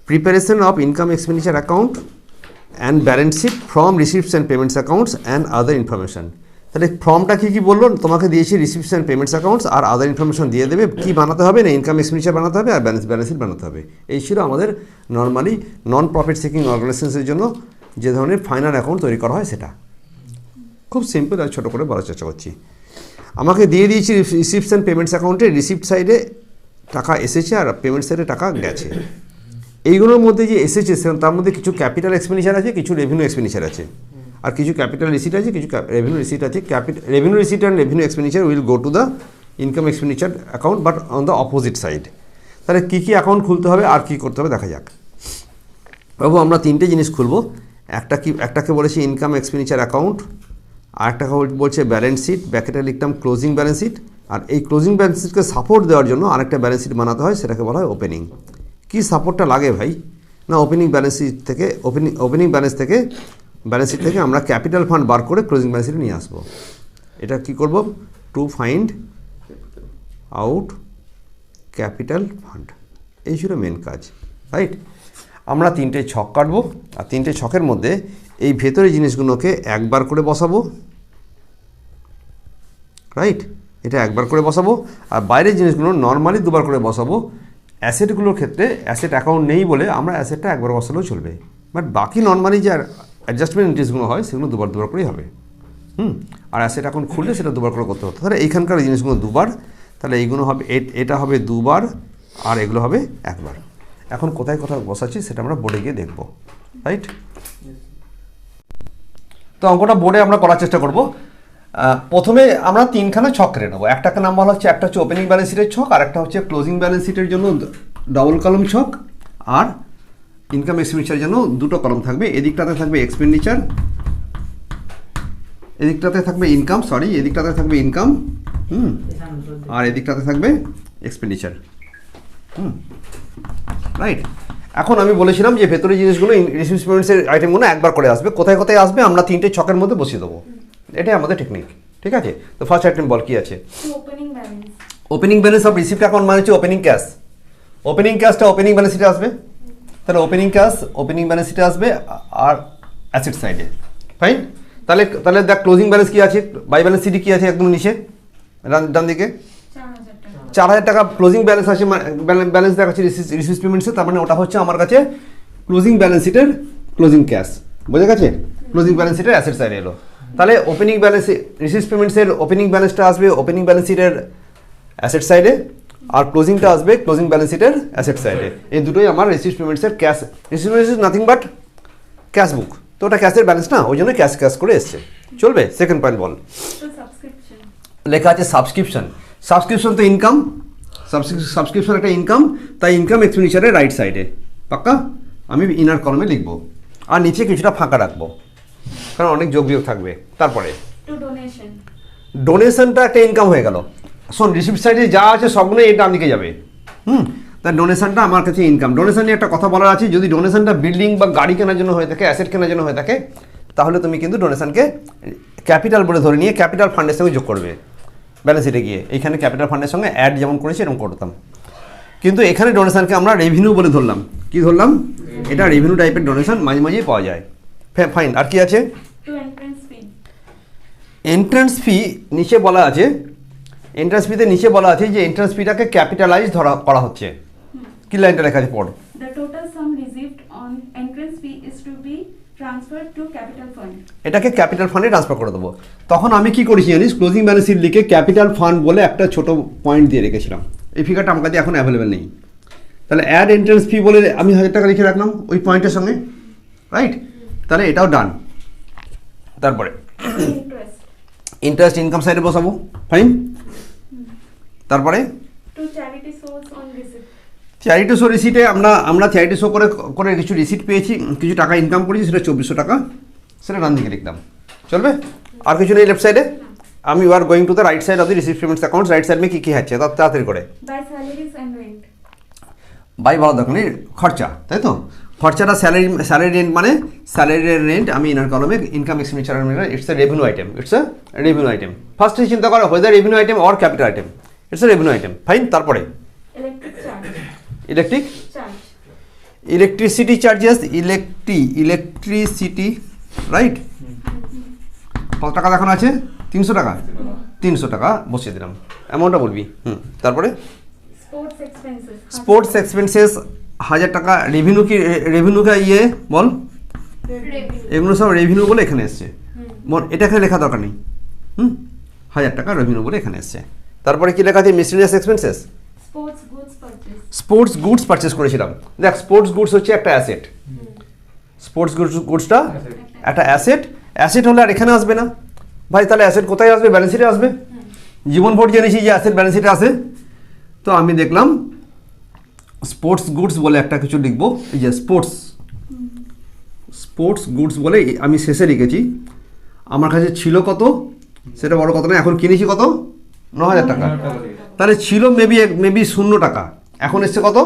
Preparation of income expenditure account and balance sheet from receipts and payments accounts and other information. তাহলে ফর্মটা কী বললো, তোমাকে দিয়েছি রিসিপ্টস অ্যান্ড পেমেন্টস অ্যাকাউন্টস আর আদার ইনফরমেশন দিয়ে দেবে। কী বানাতে হবে না, ইনকাম এক্সপেন্ডিচার বানাতে হবে আর ব্যালেন্স শিট বানাতে হবে। এই ছিল আমাদের নর্মালি নন প্রফিট সিকিং অর্গানাইজেশনের জন্য যে ধরনের ফাইনাল অ্যাকাউন্ট তৈরি করা হয় সেটা। খুব সিম্পল আর ছোটো করে বলার চেষ্টা করছি। আমাকে দিয়ে দিয়েছি রিসিপ্টস অ্যান্ড পেমেন্টস অ্যাকাউন্টে রিসিপ্ট সাইডে টাকা এসেছে আর পেমেন্ট সাইডে টাকা গেছে। এইগুলোর মধ্যে যে এসেছে তার মধ্যে কিছু ক্যাপিটাল এক্সপেন্ডিচার আছে, কিছু রেভিনিউ এক্সপেন্ডিচার আছে, আর কিছু ক্যাপিটাল রিসিট আছে, কিছু রেভিনিউ রিসিট আছে। Revenue receipt and revenue expenditure will go to the income expenditure account but on the opposite side. তাহলে কী কী অ্যাকাউন্ট খুলতে হবে আর কী করতে হবে দেখা যাক। বাবু আমরা তিনটে জিনিস খুলবো। একটাকে বলেছি ইনকাম এক্সপেন্ডিচার অ্যাকাউন্ট, আরেকটাকে বলছে ব্যালেন্স শিট, ব্র্যাকেটে লিখতাম ক্লোজিং ব্যালেন্স শিট, আর এই ক্লোজিং ব্যালেন্স শিটকে সাপোর্ট দেওয়ার জন্য আরেকটা ব্যালেন্স শিট বানাতে হয়, সেটাকে বলা হয় ওপেনিং। কী সাপোর্টটা লাগে ভাই না, ওপেনিং ব্যালেন্স শিট থেকে ওপেনিং ব্যালেন্স শিট থেকে আমরা ক্যাপিটাল ফান্ড বার করে ক্লোজিং ব্যালেন্স শিটে নিয়ে আসবো। এটা কী করব, to find out capital fund, এই ছিল মেন কাজ, রাইট। আমরা তিনটে ছক কাটবো আর তিনটে ছকের মধ্যে এই ভেতরে জিনিসগুলোকে একবার করে বসাবো, রাইট, এটা একবার করে বসাবো। আর বাইরের জিনিসগুলো নর্মালি দুবার করে বসাবো। অ্যাসেটগুলোর ক্ষেত্রে অ্যাসেট অ্যাকাউন্ট নেই বলে আমরা অ্যাসেটটা একবার বসালেও চলবে, বাট বাকি নর্মালি যে অ্যাডজাস্টমেন্ট এন্ট্রিসগুলো হয় সেগুলো দুবার করেই হবে। আর অ্যাসেট অ্যাকাউন্ট খুললে সেটা দুবার করে করতে হতো। তাহলে এইখানকার জিনিসগুলো দুবার, তাহলে এইগুলো হবে এটা হবে দুবার আর এগুলো হবে একবার। এখন কোথায় বসাচ্ছি সেটা আমরা বোর্ডে গিয়ে দেখব, রাইট। তো অঙ্কটা বোর্ডে আমরা করার চেষ্টা করব। প্রথমে আমরা তিনখানা ছক কেটে নেবো। একটাকে নাম বলা হচ্ছে, একটা হচ্ছে ওপেনিং ব্যালেন্স শিটের ছক, আর একটা হচ্ছে ক্লোজিং ব্যালেন্স শিটের জন্য ডবল কলম ছক, আর ইনকাম এক্সপেন্ডিচারের জন্য দুটো কলম থাকবে। এদিকটাতে থাকবে এক্সপেন্ডিচার, এদিকটাতে থাকবে ইনকাম, এদিকটাতে থাকবে ইনকাম, আর এদিকটাতে থাকবে এক্সপেন্ডিচার, রাইট। এখন আমি বলেছিলাম যে ভেতরে জিনিসগুলো রিসিপ্টস পেমেন্টসের আইটেমগুলো একবার করে আসবে। কোথায় আসবে আমরা তিনটে ছকের মধ্যে বসিয়ে দেবো, এটাই আমাদের টেকনিক, ঠিক আছে। তো ফার্স্ট আইটেম বল কি আছে, opening balance of receipt account মানে হচ্ছে ওপেনিং ক্যাশ। ওপেনিং ক্যাশটা ওপেনিং ব্যালেন্স শিটে আসবে, তাহলে ওপেনিং ক্যাশ ওপেনিং ব্যালেন্স শিটে আসবে আর অ্যাসেট সাইডে, ফাইন। তাহলে দেখ ক্লোজিং ব্যালেন্স কি আছে, বাই ব্যালেন্স শিটে কি আছে একদম নিচে ডান দিকে 4,000 টাকা ক্লোজিং ব্যালেন্স আছে, ব্যালেন্স দেখাচ্ছে রিসিপ্ট পেমেন্টসে, তার মানে ওটা হচ্ছে আমার কাছে ক্লোজিং ব্যালেন্স শিটের ক্লোজিং ক্যাশ, বোঝা গেছে। ক্লোজিং ব্যালেন্স শিটের অ্যাসেট সাইডে এলো। তাহলে ওপেনিং ব্যালেন্স রিসিপ্ট পেমেন্টসের ওপেনিং ব্যালেন্সটা আসবে ওপেনিং ব্যালেন্স শিটের অ্যাসেট সাইডে, আর ক্লোজিংটা আসবে ক্লোজিং ব্যালেন্স শিটের অ্যাসেট সাইডে। এই দুটোই আমার রিসিপ্ট পেমেন্টসের cash. Receipt payments is nothing but cash book, তো ওটা ক্যাশের ব্যালেন্স না, ওই জন্য ক্যাশ করে এসছে, চলবে। সেকেন্ড পয়েন্ট বল, লেখা আছে সাবস্ক্রিপশন। সাবস্ক্রিপশন তো ইনকাম, সাবস্ক্রিপশন একটা ইনকাম, তাই ইনকাম এক্সপেন্ডিচারের রাইট সাইডে পাক্কা আমি ইনার কলমে লিখবো, আর নিচে কিছুটা ফাঁকা রাখবো কারণ অনেক যোগ বিয়োগ থাকবে। তারপরে ডোনেশনটা একটা ইনকাম হয়ে গেল। শোন, রিসিপ্ট সাইডে যা আছে সবগুলোই এটা দিকে যাবে, তাই ডোনেশনটা আমার কাছে ইনকাম। ডোনেশন নিয়ে একটা কথা বলার আছে, যদি ডোনেশনটা বিল্ডিং বা গাড়ি কেনার জন্য হয়ে থাকে, অ্যাসেট কেনার জন্য হয়ে থাকে, তাহলে তুমি কিন্তু ডোনেশনকে ক্যাপিটাল বলে ধরে নিয়ে ক্যাপিটাল ফান্ডের সঙ্গে যোগ করবে ব্যালেন্স শিটে গিয়ে। এইখানে ক্যাপিটাল ফান্ডের সঙ্গে অ্যাড যেমন করেছি এরকম করতাম, কিন্তু এখানে ডোনেশনকে আমরা রেভিনিউ বলে ধরলাম। কি ধরলাম, এটা রেভিনিউ টাইপের ডোনেশন মাঝে মাঝেই পাওয়া যায়, ফাইন। আর কি আছে, এন্ট্রান্স ফি নিচে বলা আছে, এন্ট্রান্স ফিতে নিচে বলা আছে যে এন্ট্রান্স ফিটাকে ক্যাপিটালাইজ করা হচ্ছে। কি লাইনটা লেখা আছে পড়, the total sum received on entrance fee is to be transferred to capital fund. এটাকে ক্যাপিটাল ফান্ডে ট্রান্সফার করে দেবো। তখন আমি কি করেছি জানিস, ক্লোজিং ব্যালেন্স শিট লিখে ক্যাপিটাল ফান্ড বলে একটা ছোট পয়েন্ট দিয়ে রেখেছিলাম। এই ফিগারটা আমার কাছে এখন অ্যাভেলেবেল নেই, তাহলে অ্যাড এন্ট্রান্স ফি বলে আমি 1,000 টাকা লিখে রাখলাম ওই পয়েন্টের সঙ্গে, রাইট। তাহলে এটাও ডান। তারপরে ইন্টারেস্ট ইনকাম সাইডে বসাবো, ফাইন। তারপরে চ্যারিটি শো রিসিটে আমরা চ্যারিটি শো করে কিছু রিসিট পেয়েছি, কিছু টাকা ইনকাম করেছি, সেটা 2,400 টাকা, সেটা ডান দিকে লিখলাম, চলবে। আর কিছু নেই লেফট সাইডে। আমি you are going to the right side of the receipt payments account. Right side মে কি আছে তাড়াতাড়ি করে, বাই বলা দরকার নেই, খরচা, তাই তো। খরচাটা স্যালারি রেন্ট, মানে স্যালারি রেন্ট আমি ইনার কলমে income expenditure, it's a revenue item, it's a revenue item. ফার্স্টে চিন্তা করো whether revenue item or capital item, it's a revenue item, fine. তারপরে electric electricity charges, electricity right, কত টাকা দেখানো আছে? 300 টাকা, 300 টাকা বসিয়ে দিলাম, অ্যামাউন্টটা বলবি। তারপরে Sports expenses. স্পোর্টস এক্সপেন্সেস 1000 টাকা। রেভিনিউ কি, রেভিনিউকে ইয়ে বল, Revenue. এগুলো সব রেভিনিউ বলে এখানে এসছে, এটা এখানে লেখা দরকার নেই। 1000 টাকা রেভিনিউ বলে এখানে এসছে। তারপরে কি লেখা আছে? Miscellaneous expenses, Sports goods purchase. Sports goods purchase করেছিলাম। দেখ স্পোর্টস গুডস হচ্ছে একটা অ্যাসেট, স্পোর্টস গুডসটা একটা অ্যাসেট, অ্যাসেট হলে আর এখানে আসবে না ভাই, তাহলে অ্যাসেট কোথায় আসবে? ব্যালেন্স শিটে আসবে। জীবন ভোট জেনেছি যে অ্যাসেট ব্যালেন্স শিটে আসে, তো আমি দেখলাম স্পোর্টস গুডস বলে একটা কিছু লিখবো, এই যে স্পোর্টস গুডস বলে আমি শেষে লিখেছি। আমার কাছে ছিল কত সেটা বড় কথা না, এখন কিনেছি কত? 9000 টাকা। তাহলে ছিল মেবি 0 টাকা, এখন এসছে কত?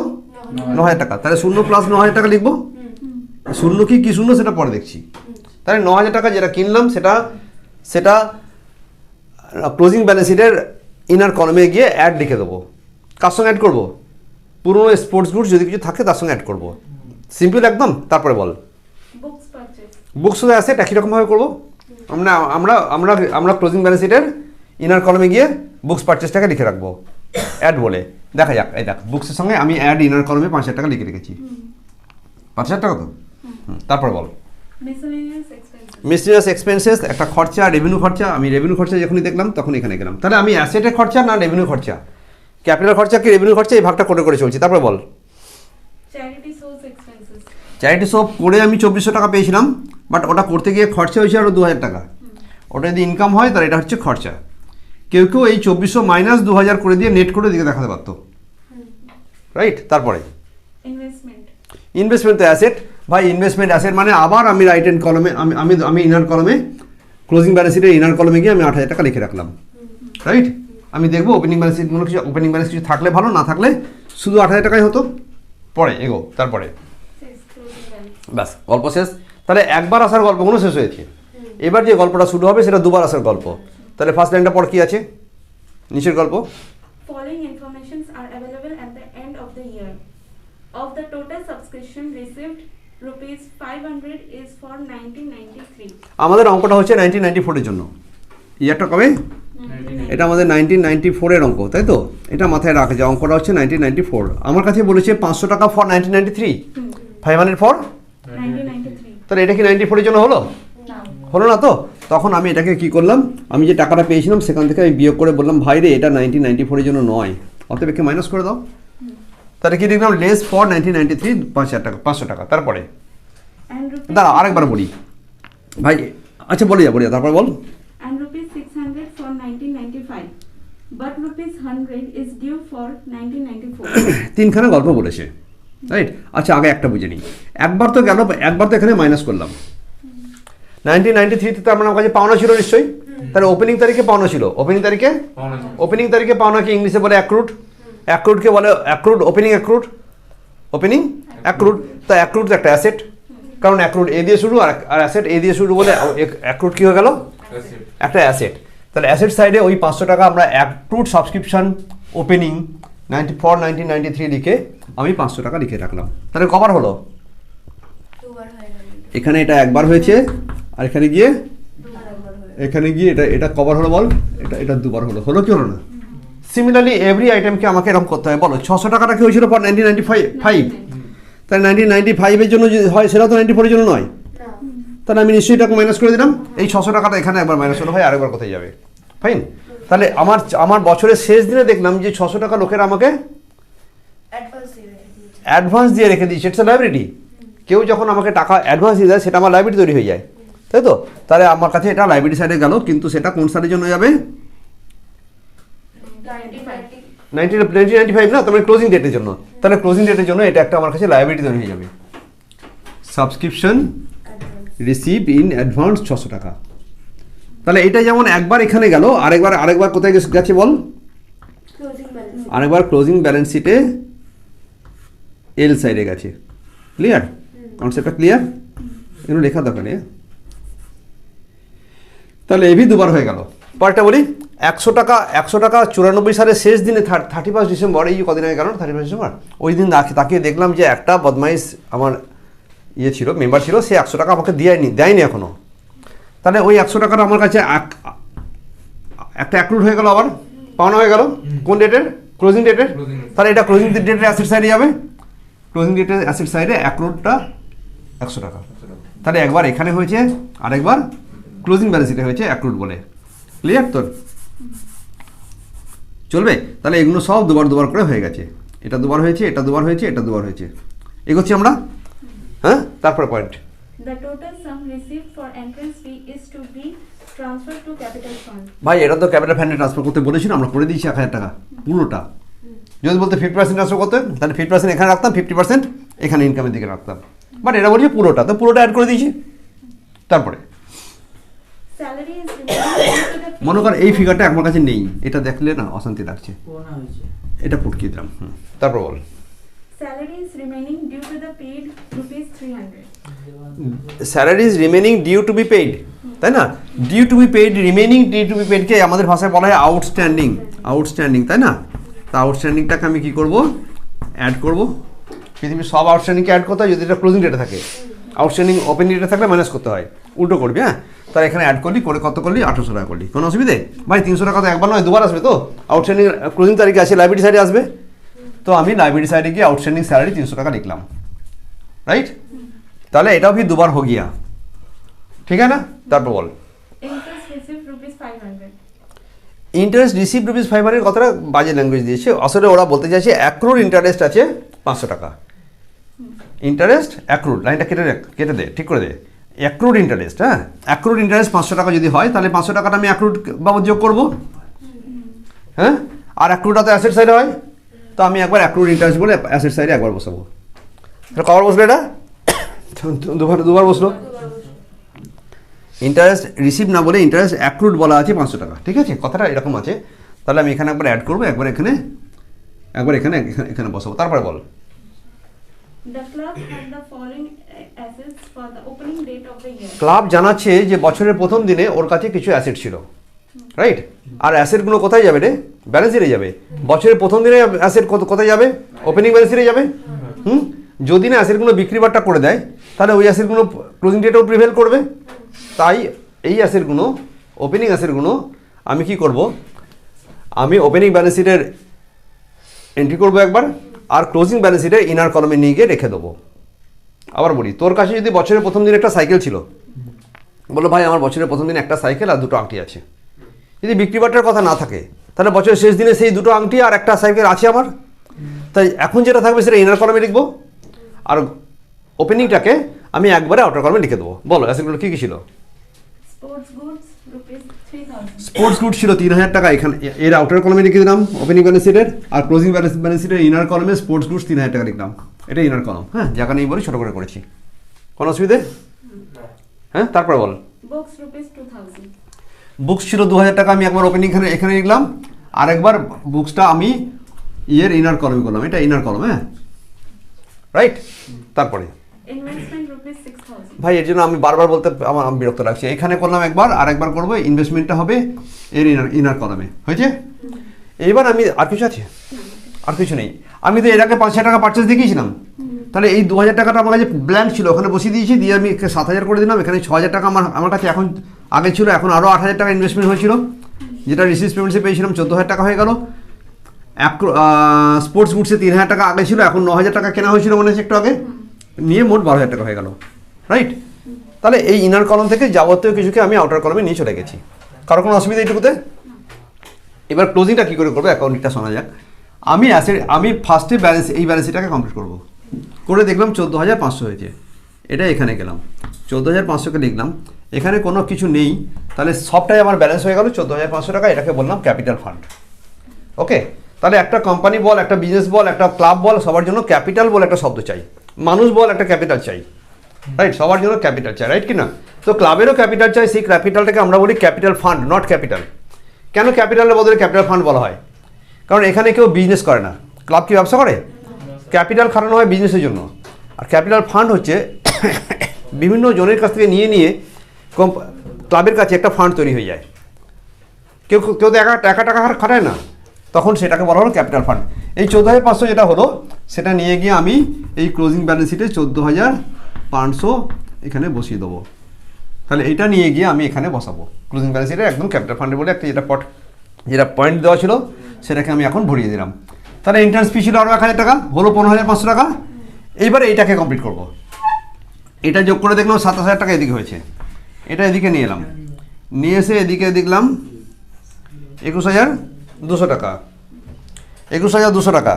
9000 টাকা। তাহলে 0 প্লাস 9000 টাকা লিখবো। 0 কি 0 সেটা পরে দেখছি। তাহলে 9000 টাকা যেটা কিনলাম সেটা ক্লোজিং ব্যালেন্স শিটের ইনার কলামে গিয়ে অ্যাড লিখে দেবো। কার সঙ্গে অ্যাড করবো? পুরোনো স্পোর্টস গুডস যদি কিছু থাকে তার সঙ্গে অ্যাড করবো, সিম্পল একদম। তারপরে বল Books purchase. বুকস শুধু অ্যাসেট একই রকমভাবে করবো। আমরা ক্লোজিং ব্যালেন্স শিটের ইনার কলামে গিয়ে বুকস পারচেসটাকে লিখে রাখবো অ্যাড বলে। দেখা যাক, এই দেখ বুকসের সঙ্গে আমি অ্যাড ইনার কলামে 5000 টাকা লিখে রেখেছি। 5000 টাকা তো। তারপর বল Miscellaneous expenses. মিসলিনিয়াস এক্সপেন্সেস, একটা খরচা, রেভিনিউ খরচা। আমি রেভিনিউ খরচা যখনই দেখলাম তখন এখানে গেলাম। তাহলে আমি অ্যাসেটের খরচা না রেভিনিউ খরচা, ক্যাপিটাল খরচা কি রেভিনিউ খরচা, এই ভাগটা করে চলছি। তারপরে বল Charity source expenses. Charity shop করে আমি 2400 টাকা পেয়েছিলাম, বাট ওটা করতে গিয়ে খরচা হয়েছে আরও 2000 টাকা। ওটা যদি ইনকাম হয় তাহলে এটা হচ্ছে খরচা। কেউ এই 2400 মাইনাস 2000 করে দিয়ে নেট করে দিকে দেখাতে পারতো, রাইট। তারপরে Investment. ইনভেস্টমেন্ট তো অ্যাসেট ভাই, ইনভেস্টমেন্ট অ্যাসেট মানে আবার আমি রাইট হ্যান্ড কলমে আমি ইনার কলমে ক্লোজিং ব্যালেন্স শিটের ইনার কলমে গিয়ে আমি 8000 টাকা লিখে রাখলাম, রাইট। আমি দেখবো ওপেনিং ব্যালেন্স শিট কিছু ওপেনিং ব্যালেন্স কিছু থাকলে ভালো, না থাকলে শুধু 8000 টাকাই হতো। পরে এগো, তারপরে Says closing balance. ব্যাস গল্প শেষ। তাহলে একবার আসার গল্পগুলো শেষ হয়েছে। এবার যে গল্পটা শুরু হবে সেটা দুবার আসার গল্প। তাহলে ফার্স্ট লাইনটা পর কি আছে? নিচের গল্প। Following informations are available at the end of the year. Of the total subscription received, rupees 500 is for 1993. আমাদের অঙ্কটা হচ্ছে 1994 এর জন্য। ইয়ারটা কবে? এটা আমাদের 1994 এর অঙ্ক, তাই তো? এটা মাথায় রাখা, যে অঙ্কটা হচ্ছে 1994। আমার কাছে বলেছে 500 টাকা ফর 1993, 500 ফর 1993. তাহলে এটা কি 94 এর জন্য হলো? হলো না তো? তখন আমি এটাকে কি করলাম, আমি যে টাকাটা পেয়েছিলাম সেখান থেকে আমি বিয়োগ করে বললাম ভাই রে এটা 1994 এর জন্য নয়, অতএব একে মাইনাস করে দাও। তাহলে কি লিখলাম? লেস ফর 1993 5000 টাকা, 500 টাকা। তারপরে And rupees দাঁড়া আরেকবার বলি ভাই, আচ্ছা বলে যা, তারপর বল। and rupees 600 for 1995. But rupees 100 is due for 1994. তিনখানা গল্প বলেছে, রাইট। আচ্ছা আগে একটা বুঝে নিই। একবার তো গেল, একবার তো এখানে মাইনাস করলাম। 1993 তে আমার কাছে পাওনা ছিল নিশ্চয়ই, তাহলে ওপেনিং তারিখে পাওনা ছিল। ওপেনিং তারিখে পাওনাকে ইংলিশে বলে অ্যাক্রুড, অ্যাক্রুডকে বলে অ্যাক্রুড, ওপেনিং অ্যাক্রুড, তো অ্যাক্রুড একটা অ্যাসেট, কারণ অ্যাক্রুড এ দিয়ে শুরু আর অ্যাসেট এ দিয়ে শুরু বলে অ্যাক্রুড কি হয়ে গেল? একটা অ্যাসেট। তাহলে অ্যাসেট সাইডে ওই 500 টাকা আমরা অ্যাক্রুড সাবস্ক্রিপশন ওপেনিং 1993 লিখে আমি 500 টাকা লিখে রাখলাম। তাহলে কবার হলো? এখানে এটা একবার হয়েছে, আর এখানে গিয়ে এটা কবার হলো বল? এটা দুবার হলো। হলো কি হলো না? সিমিলারলি এভরি আইটেমকে আমাকে এরকম করতে হবে। বলো 600 টাকাটা কি হয়েছিল ফর 1995? তাহলে 1995 এর জন্য যদি হয় সেটা তো 94 এর জন্য নয়। তাহলে আমি নিশ্চয়ই টাকা মাইনাস করে দিলাম। এই 600 টাকাটা এখানে একবার মাইনাস হলো, হয় আরেকবার কোথায় যাবে? ফাইন। তাহলে আমার বছরের শেষ দিনে দেখলাম যে 600 টাকা লোকেরা আমাকে অ্যাডভান্স দিয়ে রেখে দিয়েছে। It's liability. কেউ যখন আমাকে টাকা অ্যাডভান্স দিয়ে দেয় সেটা আমার লাইবিলিটি তৈরি হয়ে যায়, তাই তো? তাহলে আমার কাছে এটা লাইবিলিটি সাইডে গেল, কিন্তু সেটা কোন সালের জন্য যাবে? 1995 না, তোমার ক্লোজিং ডেটের জন্য। তাহলে ক্লোজিং ডেটের জন্য এটা একটা আমার কাছে লাইবিলিটি তৈরি হয়ে যাবে। সাবস্ক্রিপশন রিসিভ ইন অ্যাডভান্স 600 টাকা। তাহলে এটা যেমন একবার এখানে গেল, আরেকবার কোথায় গেছে বল? আরেকবার ক্লোজিং ব্যালেন্স শিটে এল সাইডে গেছে। ক্লিয়ার? কনসেপ্টটা ক্লিয়ার? এগুলো লেখা দরকার নেই। তাহলে এবি দুবার হয়ে গেল। পরেরটা বলি, 100 টাকা 94 সালের শেষ দিনে 31 ডিসেম্বর, এই যে কদিন আগে গেল 31 ডিসেম্বর, ওই দিন তাকিয়ে দেখলাম যে একটা বদমাইশ আমার ছিল, মেম্বার ছিল, সে 100 টাকা আমাকে দেয়নি এখনও। তাহলে ওই 100 টাকাটা আমার কাছে একটা অ্যাক্রুড হয়ে গেল, আবার পাওনা হয়ে গেল। কোন ডেটের? ক্লোজিং ডেটের। তাহলে এটা ক্লোজিং ডেটের অ্যাসেট সাইডে যাবে, ক্লোজিং ডেটের অ্যাসেট সাইডে অ্যাক্রুডটা 100 টাকা। তাহলে একবার এখানে হয়েছে, আরেকবার ক্লোজিং ব্যালেন্স শিটে হয়েছে অ্যাক্রুড বলে। ক্লিয়ার তোর? চলবে? তাহলে এগুলো সব দুবার করে হয়ে গেছে। এটা দুবার হয়েছে, এটা দুবার হয়েছে, এটা দুবার হয়েছে। এগোচ্ছি আমরা, হ্যাঁ? তারপরে point, The total sum received for entrance fee is to be transferred to capital fund. ভাই এটা তো ক্যাপিটাল ফান্ডে ট্রান্সফার করতে বলেছিল, আমরা করে দিয়েছি 1000 টাকা পুরোটা। যদি বলতে 50% ট্রান্সফার করতে, তাহলে 50% এখানে রাখতাম, 50% এখানে ইনকামের দিকে রাখতাম। বাট এটা বলছে পুরোটা, তো পুরোটা অ্যাড করে দিয়েছি। তারপরে Salary is remaining due to the মনে কর এই ফিগারটা আমার কাছে নেই, এটা দেখলে না অশান্তি লাগছে, এটা পুটকিয়ে দিলাম। তারপর বল, salary is remaining due to the paid rupees 300. Salary is remaining due to be paid, তাই না? Due to be paid, remaining due to be পেইডকে আমাদের ভাষায় বলা হয় আউটস্ট্যান্ডিং, তাই না? তা আউটস্ট্যান্ডিংটাকে আমি কী করবো? অ্যাড করবো। পৃথিবীর সব আউটস্ট্যান্ডিংকে অ্যাড করতে হয় যদি এটা ক্লোজিং ডেটে থাকে। আউটস্ট্যান্ডিং ওপেন ডেটে থাকলে মাইনাস করতে হয়, উল্টো করবি। হ্যাঁ, তাহলে এখানে অ্যাড করলি, করে কত করলি? 800 টাকা করলি। কোনো অসুবিধে? ভাই 300 টাকা তো একবার নয়, দুবার আসবে তো। আউটস্ট্যান্ডিং ক্লোজিং তারিখে আসে, লাইবিলিটি সাইডে আসবে, তো আমি লাইবিলিটি সাইডে গিয়ে আউটস্ট্যান্ডিং স্যালারি 300 টাকা লিখলাম, রাইট? তাহলে এটাও भी দুবার हो गया, ঠিক আছে না? তারপর বল, Interest received rupees 500. Interest receive rupees 500 কথাটা বাজে ল্যাঙ্গুয়েজ দিয়েছে। আসলে ওরা বলতে চাইছে অ্যাক্রুড ইন্টারেস্ট আছে 500 টাকা। ইন্টারেস্ট অ্যাক্রুড, লাইনটা কেটে দে, ঠিক করে দে। অ্যাক্রুড ইন্টারেস্ট, হ্যাঁ, অ্যাক্রুড ইন্টারেস্ট 500 টাকা যদি হয়, তাহলে 500 টাকাটা আমি অ্যাক্রুড বাবদ যোগ করবো, হ্যাঁ? আর অ্যাক্রুডটা তো অ্যাসেট সাইডে হয়, তো আমি একবার অ্যাক্রুড ইন্টারেস্ট বলে অ্যাসেট সাইডে একবার বসাবো। কবার বসলো এটা? দুবার বসলো। ইন্টারেস্ট রিসিভ না বলে ইন্টারেস্ট অ্যাক্রুড বলা আছে 500 টাকা, ঠিক আছে? কথাটা এরকম আছে। তাহলে আমি এখানে একবার অ্যাড করবো, একবার এখানে বসাবো। তারপরে বল, The club had the following assets for the opening date of the year. Club জানাচ্ছে যে বছরের প্রথম দিনে ওর কাছে কিছু অ্যাসেট ছিল, রাইট? আর অ্যাসেটগুলো কোথায় যাবে রে? ব্যালেন্স শিটে যাবে। বছরের প্রথম দিনে অ্যাসেট কোথায় যাবে? ওপেনিং ব্যালেন্স শিটে যাবে। যদি না অ্যাসেটগুলো বিক্রি বাট্টা করে দেয়, তাহলে ওই অ্যাসেটগুলো ক্লোজিং ডেটেও প্রিভেল করবে। তাই এই অ্যাসেটগুলো, ওপেনিং অ্যাসেটগুলো আমি কি করব? আমি ওপেনিং ব্যালেন্স শিটের এন্ট্রি করবো একবার, আর ক্লোজিং ব্যালেন্স শিটের ইনার কলমে নিয়ে গিয়ে রেখে দেবো। আবার বলি, তোর কাছে যদি বছরের প্রথম দিন একটা সাইকেল ছিল, বলো ভাই আমার বছরের প্রথম দিন একটা সাইকেল আর 2টো আংটি আছে। যদি বিক্রি বাট্টার কথা না থাকে, তাহলে বছরের শেষ দিনে সেই 2টো আংটি আর একটা সাইকেল আছে আমার। তাই এখন যেটা থাকবে সেটা ইনার কলমে লিখবো, আর ওপেনিংটাকে আমি একবারে আউটার কলমে লিখে দেবো। বলো অ্যাসেটগুলো কী কী ছিল? Sports goods rupees 3000. Sports good ছিল 3000 টাকা, এখানে এর আউটার কলমে লিখে দিলাম ওপেনিং ব্যালেন্স শিটের, আর ক্লোজিং ব্যালেন্স শিটের ইনার কলমে স্পোর্টস গুডস 3000 টাকা লিখলাম। এটা ইনার কলম, হ্যাঁ, জায়গা নেই বলে ছোটো করে করেছি। কোনো অসুবিধে? হ্যাঁ, তারপরে বল, Books rupees 2000. বুকস ছিল 2000 টাকা, আমি একবার ওপেনিং এখানে লিখলাম, আর একবার বুকসটা আমি ইনার কলমে করলাম। এটা ইনার কলম, হ্যাঁ, রাইট? তারপরে Investment rupees 6000. ভাই এর জন্য আমি বারবার বলতে আমার বিরক্ত লাগছে। এখানে করলাম একবার, আর একবার করবো। ইনভেস্টমেন্টটা হবে এর ইনার কলমে, হয়েছে? এইবার আমি আর কিছু আছে? আর কিছু নেই। আমি তো এর আগে 5000 টাকা পারচেস দেখিয়েছিলাম, তাহলে এই 2000 টাকাটা আমার কাছে ব্ল্যাঙ্ক ছিল, ওখানে বসিয়ে দিয়েছি, দিয়ে আমি 7000 করে দিলাম। এখানে 6000 টাকা আমার কাছে এখন আগে ছিল, এখন আরও 8000 টাকা ইনভেস্টমেন্ট হয়েছিল, যেটা রিসিভ পেমেন্টসে পেয়েছিলাম 14000 টাকা হয়ে গেল। স্পোর্টস গুডসে 3000 টাকা আগে ছিল, এখন 9000 টাকা কেনা হয়েছিল মনে হচ্ছে একটু আগে, নিয়ে মোট 12000 টাকা হয়ে গেল, রাইট? তাহলে এই ইনার কলম থেকে যাবতীয় কিছুকে আমি আউটার কলমে নিয়ে চলে গেছি। কারো কোনো অসুবিধা এইটুকুতে? এবার ক্লোজিংটা কী করে করবো, অ্যাকাউন্টটা শোনা যাক। আমি ফার্স্টে এই ব্যালেন্স শিটটাকে কমপ্লিট করবো। করে দেখলাম 14500 হয়েছে, এটা এখানে গেলাম 14500কে লিখলাম, এখানে কোনো কিছু নেই, তাহলে সবটাই আমার ব্যালেন্স হয়ে গেল 14500 টাকা। এটাকে বললাম ক্যাপিটাল ফান্ড। ওকে, তাহলে একটা কোম্পানি বল, একটা বিজনেস বল, একটা ক্লাব বল, সবার জন্য ক্যাপিটাল বল একটা শব্দ চাই। মানুষ বল, একটা ক্যাপিটাল চাই, রাইট? সবার জন্য ক্যাপিটাল চাই, রাইট কি না? তো ক্লাবেরও ক্যাপিটাল চাই, সেই ক্যাপিটালটাকে আমরা বলি ক্যাপিটাল ফান্ড, নট ক্যাপিটাল। কেন ক্যাপিটালের বদলে ক্যাপিটাল ফান্ড বলা হয়? কারণ এখানে কেউ বিজনেস করে না। ক্লাব কি ব্যবসা করে? ক্যাপিটাল খাটানো হয় বিজনেসের জন্য। আর ক্যাপিটাল ফান্ড হচ্ছে বিভিন্ন জনের কাছ থেকে নিয়ে ক্লাবের কাছে একটা ফান্ড তৈরি হয়ে যায়। কেউ কেউ তো একা টাকা খাটায় না, তখন সেটাকে বলা হলো ক্যাপিটাল ফান্ড। এই 14,500 যেটা হলো সেটা নিয়ে গিয়ে আমি এই ক্লোজিং ব্যালেন্স শিটে 14,500 এখানে বসিয়ে দেবো। তাহলে এটা নিয়ে গিয়ে আমি এখানে বসাবো ক্লোজিং ব্যালেন্স শিটে একদম ক্যাপিটাল ফান্ডে বলে একটা যেটা পয়েন্ট দেওয়া ছিল সেটাকে আমি এখন ভরিয়ে দিলাম। তাহলে এন্ট্রান্স ফি ছিল আরও 1,000 টাকা, হলো 15,500 টাকা। এইবারে এইটাকে কমপ্লিট করব। এটা যোগ করে দেখলাম 27,000 টাকা এদিকে হয়েছে, এটা এদিকে নিয়ে এলাম, নিয়ে এসে এদিকে দেখলাম 21,200 টাকা। 21,200 টাকা,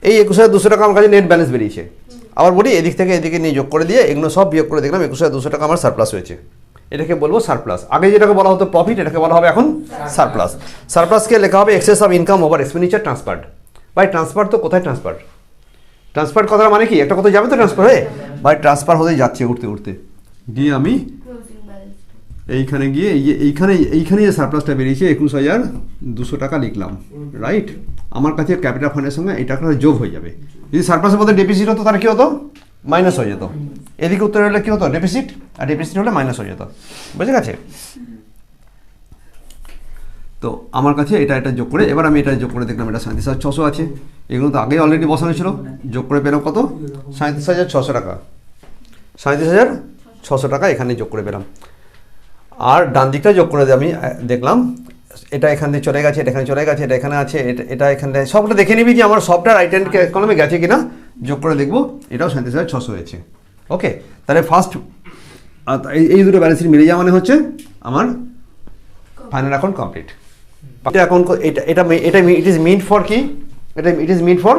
এই 21,200 টাকা আমার কাছে নেট ব্যালেন্স বেরিয়েছে। আবার বলি এদিক থেকে এদিকে নিয়ে যোগ করে দিয়ে এগুলো সব বিয়োগ করে দেখলাম 21,200 টাকা আমার সারপ্লাস হয়েছে। এটাকে বলবো সারপ্লাস। আগে যেটাকে বলা হতো প্রফিট, এটাকে বলা হবে এখন সারপ্লাস। সারপ্লাসকে লেখা হবে access of income over expenditure transferred. ভাই ট্রান্সফার তো কোথায় ট্রান্সফার? ট্রান্সফার কথাটা মানে কি, একটা কোথাও যাবে তো ট্রান্সফার হয়ে, ভাই ট্রান্সফার হতে যাচ্ছে উঠতে উঠতে গিয়ে আমি এইখানে গিয়ে এইখানে যে সারপ্লাসটা বেরিয়েছে 21,200 টাকা লিখলাম, রাইট। আমার কাছে ক্যাপিটাল ফান্ডের সঙ্গে এই টাকাটা যোগ হয়ে যাবে। যদি সারপ্লাসের মধ্যে ডেফিসিট হতো তাহলে কী হতো, মাইনাস হয়ে যেত। এদিকে উত্তর হলে কী হতো, ডেফিসিট, আর ডেফিসিট হলে মাইনাস হয়ে যেত। বুঝে গেছে? তো আমার কাছে এটা যোগ করে এবার আমি এটা যোগ করে দেখলাম, এটা 37,600 আছে। এগুলো তো আগেই অলরেডি বসানো ছিল, যোগ করে পেলাম কত, 37,600 টাকা। 37,600 টাকা এখানে যোগ করে পেলাম। আর ডান দিকটা যোগ করে আমি দেখলাম এটা এখান দিয়ে চলে গেছে, এটা এখানে চলে গেছে, এটা এখানে আছে, এটা এখানে, সবটা দেখে নিবি যে আমার সবটা রাইট হ্যান্ড কলমে গেছে কিনা, যোগ করে দেখবো এটাও 37,600 হয়েছে। ওকে, তাহলে ফার্স্ট এই দুটো ব্যালেন্স শিট মিলে যাওয়া মানে হচ্ছে আমার ফাইনাল অ্যাকাউন্ট কমপ্লিট। অ্যাকাউন্ট এটা ইট ইজ মিন্ট ফর কি, it is meant for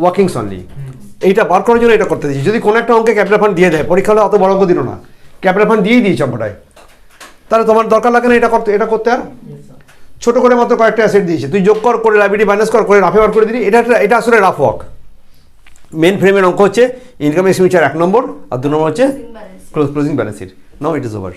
workings only. এইটা বার করার জন্য এটা করতে দিচ্ছি। যদি কোনো একটা অঙ্কে ক্যাপিটাল ফান্ড দিয়ে দেয়, পরীক্ষা হলে অত বড় অঙ্ক দিল না, ক্যাপিটাল ফান্ড দিয়েই দিয়েছে অঙ্কটায়, তাহলে তোমার দরকার লাগে না এটা করতে। আর ছোটো করে মাত্র কয়েকটা অ্যাসেট দিয়েছে, তুই যোগ করে লাইবিলিটি মাইনাস করে রাফে বার করে দিলি। এটা আসলে রাফ ওয়ার্ক। মেন ফ্রেমের অঙ্ক হচ্ছে ইনকাম এক্সপেন্ডিচার 1 নম্বর, আর 2 নম্বর হচ্ছে closing balance sheet. Now it is over.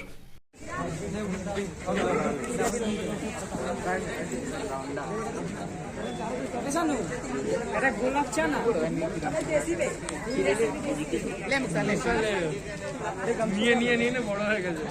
নিয়ে বড় হয়ে গেছে।